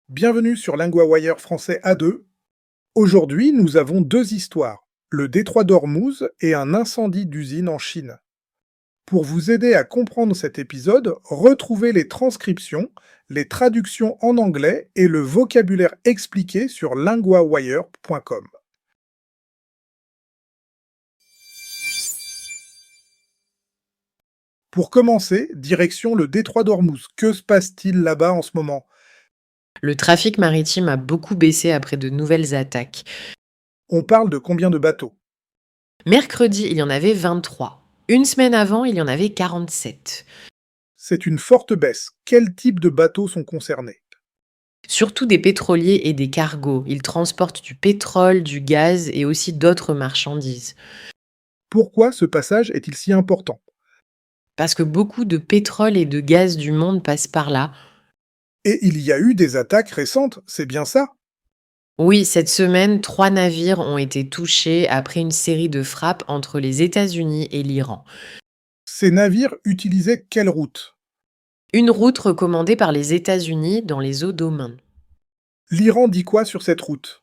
Bienvenue sur LinguaWire français A2. Aujourd'hui, nous avons deux histoires, le détroit d'Ormuz et un incendie d'usine en Chine. Pour vous aider à comprendre cet épisode, retrouvez les transcriptions, les traductions en anglais et le vocabulaire expliqué sur linguawire.com. Pour commencer, direction le détroit d'Ormuz. Que se passe-t-il là-bas en ce moment? Le trafic maritime a beaucoup baissé après de nouvelles attaques. On parle de combien de bateaux? Mercredi, il y en avait 23. Une semaine avant, il y en avait 47. C'est une forte baisse. Quel type de bateaux sont concernés? Surtout des pétroliers et des cargos. Ils transportent du pétrole, du gaz et aussi d'autres marchandises. Pourquoi ce passage est-il si important? Parce que beaucoup de pétrole et de gaz du monde passent par là. Et il y a eu des attaques récentes, c'est bien ça? Oui, cette semaine, 3 navires ont été touchés après une série de frappes entre les États-Unis et l'Iran. Ces navires utilisaient quelle route? Une route recommandée par les États-Unis dans les eaux d'Oman. L'Iran dit quoi sur cette route?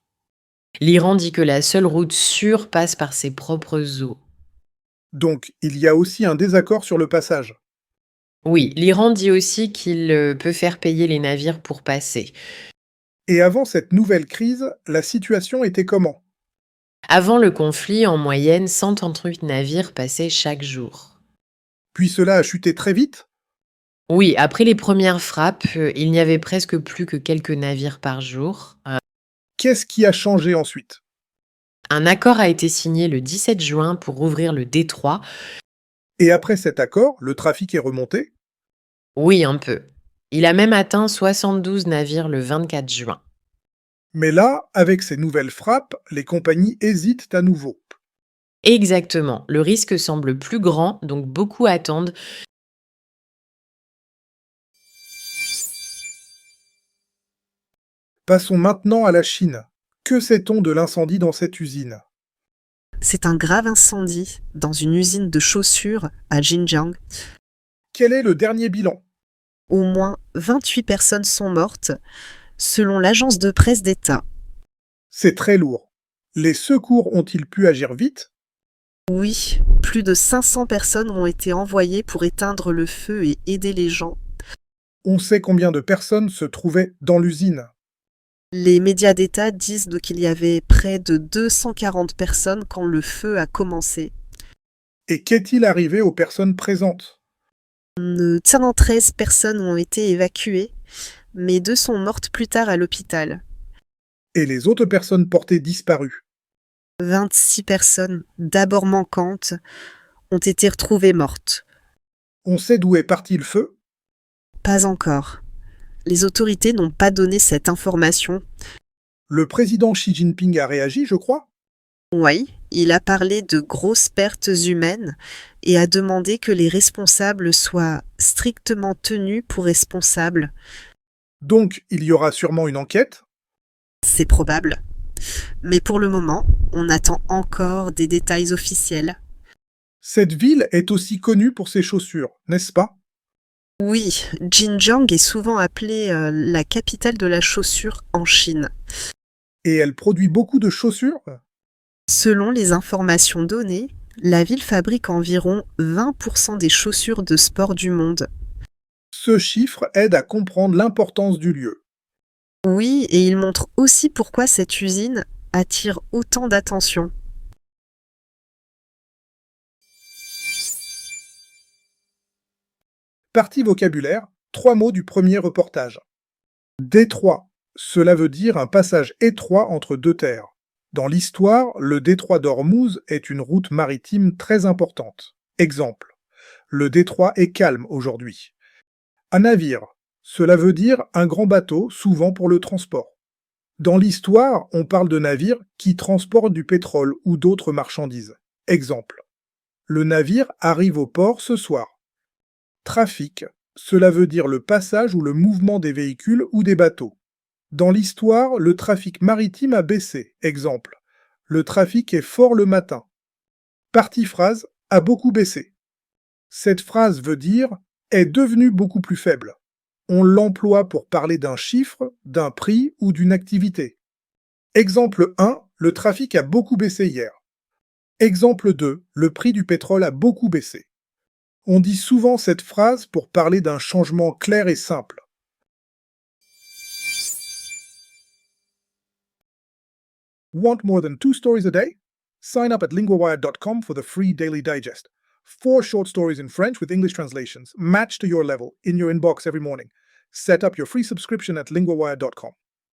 L'Iran dit que la seule route sûre passe par ses propres eaux. Donc, il y a aussi un désaccord sur le passage. Oui, l'Iran dit aussi qu'il peut faire payer les navires pour passer. Et avant cette nouvelle crise, la situation était comment? Avant le conflit, en moyenne, 138 navires passaient chaque jour. Puis cela a chuté très vite? Oui, après les premières frappes, il n'y avait presque plus que quelques navires par jour. Qu'est-ce qui a changé ensuite? Un accord a été signé le 17 juin pour ouvrir le détroit. Et après cet accord, le trafic est remonté? Oui, un peu. Il a même atteint 72 navires le 24 juin. Mais là, avec ces nouvelles frappes, les compagnies hésitent à nouveau. Exactement. Le risque semble plus grand, donc beaucoup attendent. Passons maintenant à la Chine. Que sait-on de l'incendie dans cette usine? C'est un grave incendie dans une usine de chaussures à Xinjiang. Quel est le dernier bilan? Au moins 28 personnes sont mortes, selon l'agence de presse d'État. C'est très lourd. Les secours ont-ils pu agir vite? Oui, plus de 500 personnes ont été envoyées pour éteindre le feu et aider les gens. On sait combien de personnes se trouvaient dans l'usine. Les médias d'État disent qu'il y avait près de 240 personnes quand le feu a commencé. Et qu'est-il arrivé aux personnes présentes? 13 personnes ont été évacuées, mais 2 sont mortes plus tard à l'hôpital. Et les autres personnes portées disparues? 26 personnes, d'abord manquantes, ont été retrouvées mortes. On sait d'où est parti le feu? Pas encore. Les autorités n'ont pas donné cette information. Le président Xi Jinping a réagi, je crois? Oui, il a parlé de grosses pertes humaines et a demandé que les responsables soient strictement tenus pour responsables. Donc, il y aura sûrement une enquête? C'est probable. Mais pour le moment, on attend encore des détails officiels. Cette ville est aussi connue pour ses chaussures, n'est-ce pas? Oui, Xinjiang est souvent appelée la capitale de la chaussure en Chine. Et elle produit beaucoup de chaussures? Selon les informations données, la ville fabrique environ 20% des chaussures de sport du monde. Ce chiffre aide à comprendre l'importance du lieu. Oui, et il montre aussi pourquoi cette usine attire autant d'attention. Partie vocabulaire, 3 mots du premier reportage. Détroit, cela veut dire un passage étroit entre deux terres. Dans l'histoire, le détroit d'Ormuz est une route maritime très importante. Exemple, le détroit est calme aujourd'hui. Un navire, cela veut dire un grand bateau, souvent pour le transport. Dans l'histoire, on parle de navires qui transportent du pétrole ou d'autres marchandises. Exemple, le navire arrive au port ce soir. Trafic, cela veut dire le passage ou le mouvement des véhicules ou des bateaux. Dans l'histoire, le trafic maritime a baissé. Exemple, le trafic est fort le matin. Partie phrase a beaucoup baissé. Cette phrase veut dire « est devenu beaucoup plus faible ». On l'emploie pour parler d'un chiffre, d'un prix ou d'une activité. Exemple 1, le trafic a beaucoup baissé hier. Exemple 2, le prix du pétrole a beaucoup baissé. On dit souvent cette phrase pour parler d'un changement clair et simple. Want more than 2 stories a day? Sign up at linguawired.com for the free daily digest. 4 short stories in French with English translations, matched to your level, in your inbox every morning. Set up your free subscription at linguawired.com.